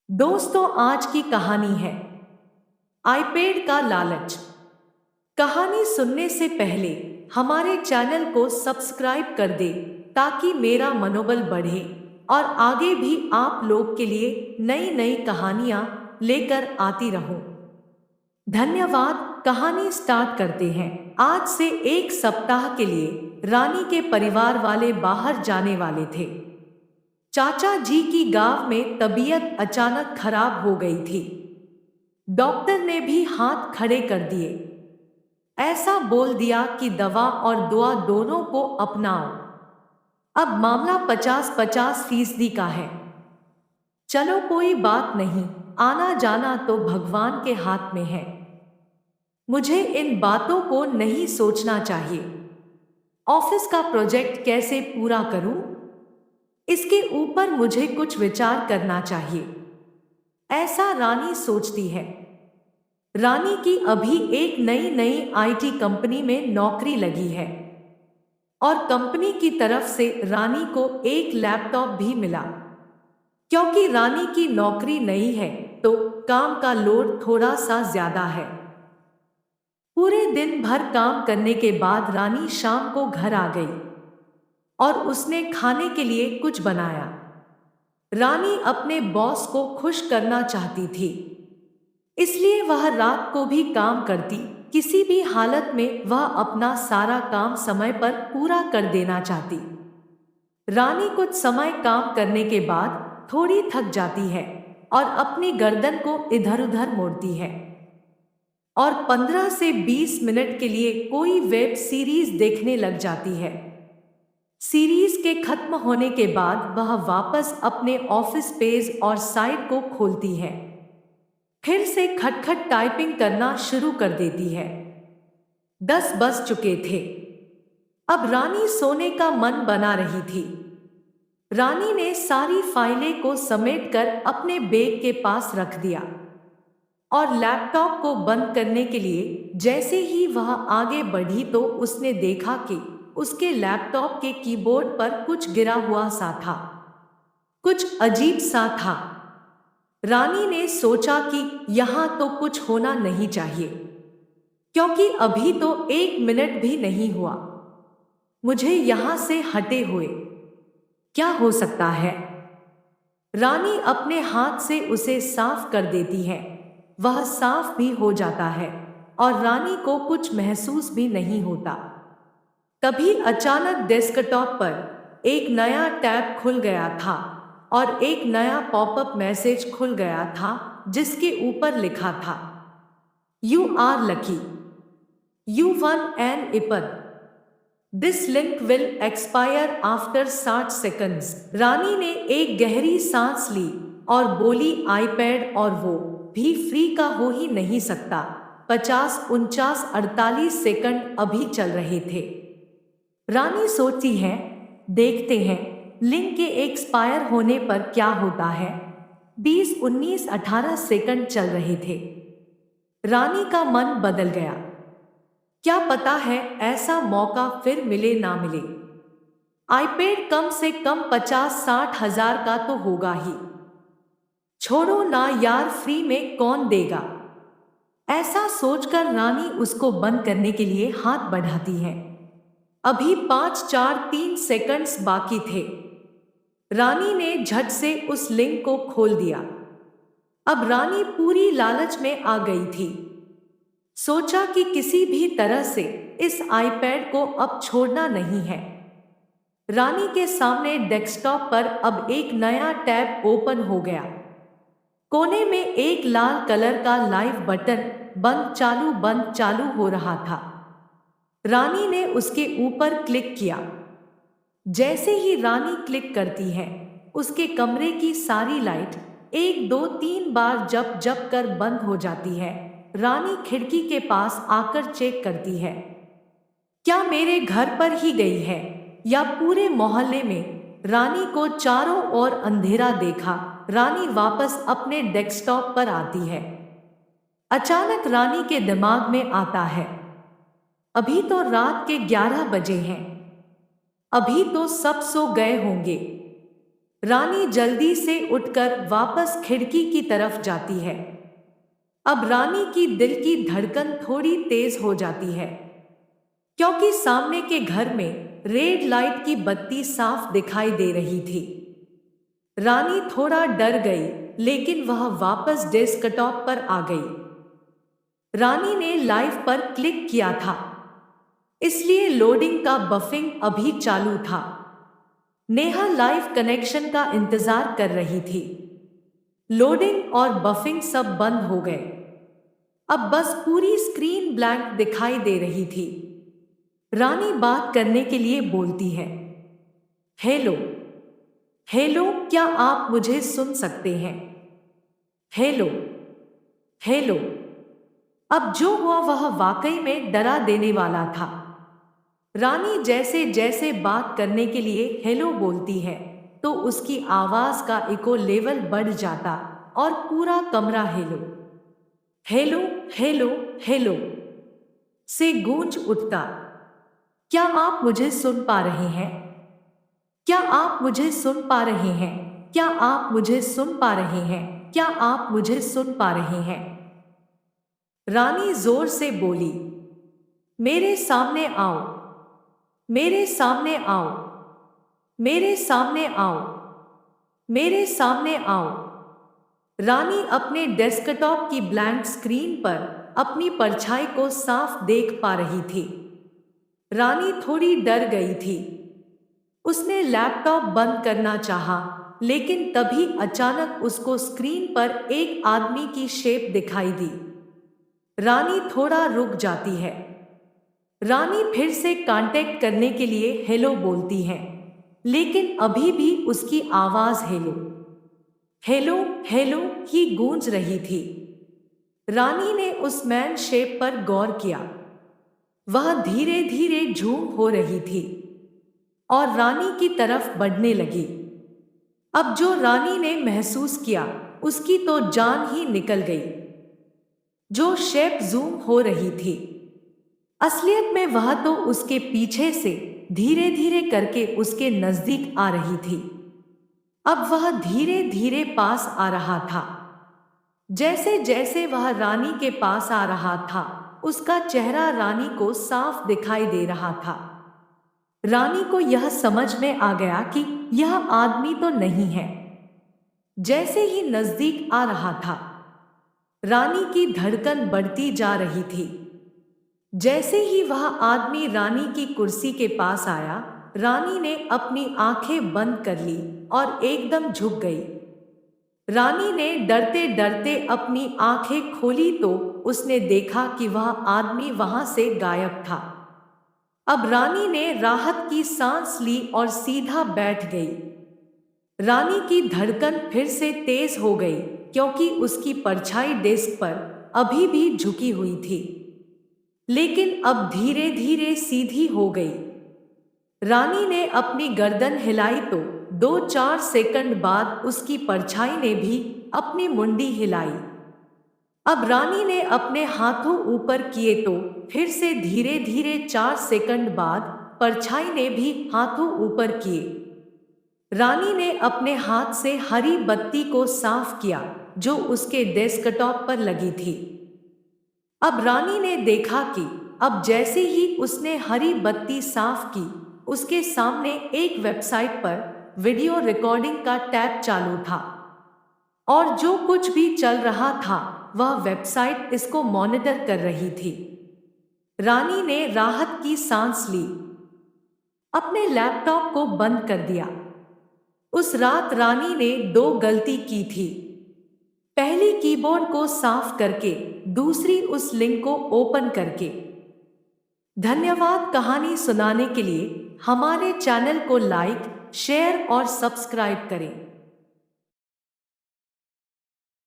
दोस्तों, आज की कहानी है आईपैड का लालच। कहानी सुनने से पहले हमारे चैनल को सब्सक्राइब कर दे ताकि मेरा मनोबल बढ़े और आगे भी आप लोग के लिए नई नई कहानियां लेकर आती रहूं। धन्यवाद। कहानी स्टार्ट करते हैं। आज से एक सप्ताह के लिए रानी के परिवार वाले बाहर जाने वाले थे। चाचा जी की गांव में तबीयत अचानक खराब हो गई थी। डॉक्टर ने भी हाथ खड़े कर दिए। ऐसा बोल दिया कि दवा और दुआ दोनों को अपनाओ। अब मामला 50-50% का है। चलो कोई बात नहीं, आना जाना तो भगवान के हाथ में है। मुझे इन बातों को नहीं सोचना चाहिए। ऑफिस का प्रोजेक्ट कैसे पूरा करूं? इसके ऊपर मुझे कुछ विचार करना चाहिए, ऐसा रानी सोचती है। रानी की अभी एक नई नई आईटी कंपनी में नौकरी लगी है और कंपनी की तरफ से रानी को एक लैपटॉप भी मिला। क्योंकि रानी की नौकरी नई है तो काम का लोड थोड़ा सा ज्यादा है। पूरे दिन भर काम करने के बाद रानी शाम को घर आ गई और उसने खाने के लिए कुछ बनाया। रानी अपने बॉस को खुश करना चाहती थी, इसलिए वह रात को भी काम करती। किसी भी हालत में वह अपना सारा काम समय पर पूरा कर देना चाहती। रानी कुछ समय काम करने के बाद थोड़ी थक जाती है और अपनी गर्दन को इधर उधर मोड़ती है और 15 से 20 मिनट के लिए कोई वेब सीरीज देखने लग जाती है। सीरीज के खत्म होने के बाद वह वापस अपने ऑफिस पेज और साइट को खोलती है। फिर से खटखट टाइपिंग करना शुरू कर देती है। 10 बज चुके थे। अब रानी सोने का मन बना रही थी। रानी ने सारी फाइलें को समेटकर अपने बैग के पास रख दिया और लैपटॉप को बंद करने के लिए जैसे ही वह आगे बढ़ी तो उसने देखा कि उसके लैपटॉप के कीबोर्ड पर कुछ गिरा हुआ सा था। कुछ अजीब सा था। रानी ने सोचा कि यहाँ तो कुछ होना नहीं चाहिए, क्योंकि अभी तो 1 मिनट भी नहीं हुआ मुझे यहाँ से हटे हुए। क्या हो सकता है? रानी अपने हाथ से उसे साफ कर देती है। वह साफ भी हो जाता है और रानी को कुछ महसूस भी नहीं होता। तभी अचानक डेस्कटॉप पर एक नया टैब खुल गया था और एक नया पॉपअप मैसेज खुल गया था जिसके ऊपर लिखा था, you are lucky, you won an iPad, this link will expire after 60 seconds. Rani ने एक गहरी सांस ली और बोली, आईपैड और वो भी फ्री का हो ही नहीं सकता। 50, 49, 48 सेकंड अभी चल रहे थे। रानी सोचती है, देखते हैं लिंक के एक्सपायर होने पर क्या होता है। 20, 19, 18 सेकंड चल रहे थे। रानी का मन बदल गया। क्या पता है ऐसा मौका फिर मिले ना मिले। आईपैड कम से कम 50-60 हजार का तो होगा ही। छोड़ो ना यार, फ्री में कौन देगा। ऐसा सोचकर रानी उसको बंद करने के लिए हाथ बढ़ाती है। अभी 5, 4, 3 सेकंड्स बाकी थे। रानी ने झट से उस लिंक को खोल दिया। अब रानी पूरी लालच में आ गई थी। सोचा कि किसी भी तरह से इस आईपैड को अब छोड़ना नहीं है। रानी के सामने डेस्कटॉप पर अब एक नया टैब ओपन हो गया। कोने में एक लाल कलर का लाइव बटन बंद चालू हो रहा था। रानी ने उसके ऊपर क्लिक किया। जैसे ही रानी क्लिक करती है, उसके कमरे की सारी लाइट 1, 2, 3 बार जप जप कर बंद हो जाती है। रानी खिड़की के पास आकर चेक करती है, क्या मेरे घर पर ही गई है या पूरे मोहल्ले में। रानी को चारों ओर अंधेरा देखा। रानी वापस अपने डेस्कटॉप पर आती है। अचानक रानी के दिमाग में आता है, अभी तो रात के 11 बजे हैं। अभी तो सब सो गए होंगे। रानी जल्दी से उठकर वापस खिड़की की तरफ जाती है। अब रानी की दिल की धड़कन थोड़ी तेज हो जाती है, क्योंकि सामने के घर में रेड लाइट की बत्ती साफ दिखाई दे रही थी। रानी थोड़ा डर गई, लेकिन वह वापस डेस्कटॉप पर आ गई। रानी ने लाइव पर क्लिक किया था, इसलिए लोडिंग का बफिंग अभी चालू था। नेहा लाइव कनेक्शन का इंतजार कर रही थी। लोडिंग और बफिंग सब बंद हो गए। अब बस पूरी स्क्रीन ब्लैंक दिखाई दे रही थी। रानी बात करने के लिए बोलती है, हेलो हेलो, क्या आप मुझे सुन सकते हैं? Hello hello. अब जो हुआ वह वाकई में डरा देने वाला था। रानी जैसे जैसे बात करने के लिए हेलो बोलती है, तो उसकी आवाज का इको लेवल बढ़ जाता और पूरा कमरा हेलो हेलो हेलो हेलो से गूंज उठता। क्या आप मुझे सुन पा रहे हैं? क्या आप मुझे सुन पा रहे हैं? क्या आप मुझे सुन पा रहे हैं? क्या आप मुझे सुन पा रहे हैं? रानी जोर से बोली, मेरे सामने आओ, मेरे सामने आओ, मेरे सामने आओ, मेरे सामने आओ। रानी अपने डेस्कटॉप की ब्लैंक स्क्रीन पर अपनी परछाई को साफ देख पा रही थी। रानी थोड़ी डर गई थी। उसने लैपटॉप बंद करना चाहा, लेकिन तभी अचानक उसको स्क्रीन पर एक आदमी की शेप दिखाई दी। रानी थोड़ा रुक जाती है। रानी फिर से कांटेक्ट करने के लिए हेलो बोलती है, लेकिन अभी भी उसकी आवाज हेलो हेलो हेलो ही गूंज रही थी। रानी ने उस मैन शेप पर गौर किया। वह धीरे धीरे झूम हो रही थी और रानी की तरफ बढ़ने लगी। अब जो रानी ने महसूस किया, उसकी तो जान ही निकल गई। जो शेप जूम हो रही थी, असलियत में वह तो उसके पीछे से धीरे धीरे करके उसके नजदीक आ रही थी। अब वह धीरे धीरे पास आ रहा था। जैसे जैसे वह रानी के पास आ रहा था, उसका चेहरा रानी को साफ दिखाई दे रहा था। रानी को यह समझ में आ गया कि यह आदमी तो नहीं है। जैसे ही नजदीक आ रहा था, रानी की धड़कन बढ़ती जा रही थी। जैसे ही वह आदमी रानी की कुर्सी के पास आया, रानी ने अपनी आंखें बंद कर ली और एकदम झुक गई। रानी ने डरते डरते अपनी आंखें खोली तो उसने देखा कि वह आदमी वहां से गायब था। अब रानी ने राहत की सांस ली और सीधा बैठ गई। रानी की धड़कन फिर से तेज हो गई, क्योंकि उसकी परछाई डेस्क पर अभी भी झुकी हुई थी, लेकिन अब धीरे धीरे सीधी हो गई। रानी ने अपनी गर्दन हिलाई तो 2-4 सेकंड बाद उसकी परछाई ने भी अपनी मुंडी हिलाई। अब रानी ने अपने हाथों ऊपर किए तो फिर से धीरे धीरे 4 सेकंड बाद परछाई ने भी हाथों ऊपर किए। रानी ने अपने हाथ से हरी बत्ती को साफ किया जो उसके डेस्कटॉप पर लगी थी। अब रानी ने देखा कि अब जैसे ही उसने हरी बत्ती साफ की, उसके सामने एक वेबसाइट पर वीडियो रिकॉर्डिंग का टैब चालू था और जो कुछ भी चल रहा था वह वेबसाइट इसको मॉनिटर कर रही थी। रानी ने राहत की सांस ली, अपने लैपटॉप को बंद कर दिया। उस रात रानी ने 2 गलती की थी। पहली, कीबोर्ड को साफ करके, दूसरी उस लिंक को ओपन करके। धन्यवाद कहानी सुनाने के लिए। हमारे चैनल को लाइक, शेयर और सब्सक्राइब करें।